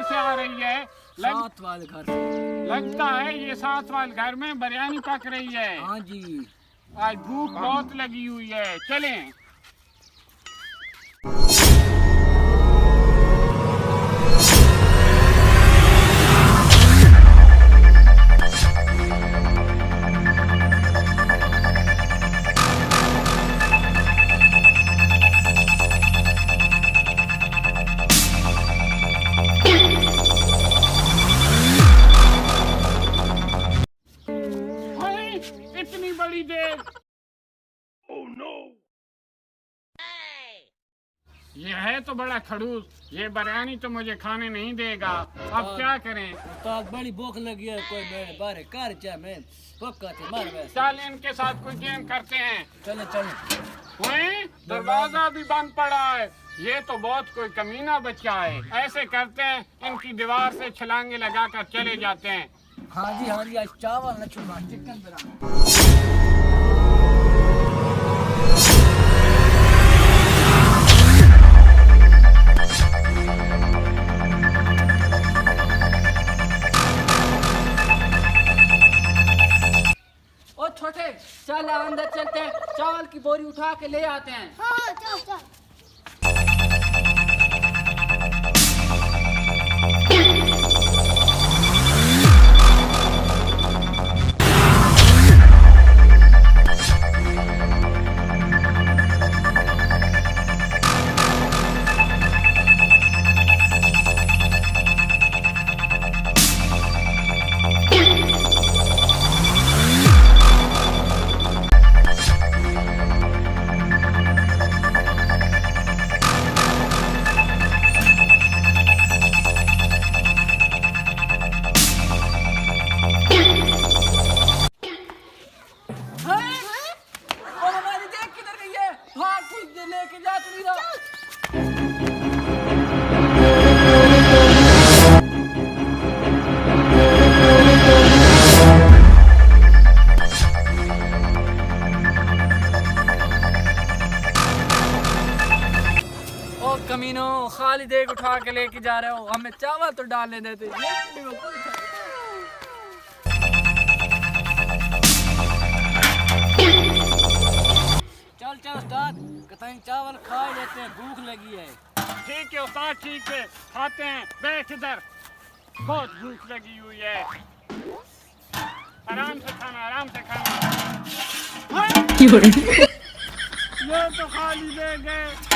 से आ रही है? साथ वाले घर से। लगता है ये साथ वाले घर में बिरयानी पक रही है। हाँ जी, आज भूख बहुत लगी हुई है, चलें। इतनी बड़ी देर। Oh no. ये है तो बड़ा खड़ूस, ये बिरयानी तो मुझे खाने नहीं देगा। अब क्या करें? उस्ताद बड़ी भूख लगी है, कोई मेरे बारे कर चाहे मैं पक्का थे मार वैसे। चल इनके साथ कोई गेम करते हैं। चले चले। वहीं दरवाजा भी बंद पड़ा है। ये तो बहुत कोई कमीना बच्चा है। ऐसे करते हैं, इनकी दीवार से छलांगे लगाकर चले जाते हैं। हाँ जी, आज चावल न चूरमा चिकन बिरयानी। ओ छोटे, चल अंदर चलते हैं, चावल की बोरी उठा के ले आते हैं। हाँ चल चल। कमीनो, खाली देख उठा के लेके जा रहे हो, हमें चावल तो डालने देते। चल चल उस्ताद, कहीं चावल खा लेते हैं, भूख लगी है। ठीक है उस्ताद, ठीक है, खाते हैं। बैठ इधर, बहुत भूख लगी हुई है। आराम से खाना, आराम से खाना। ये तो खाली ले गए।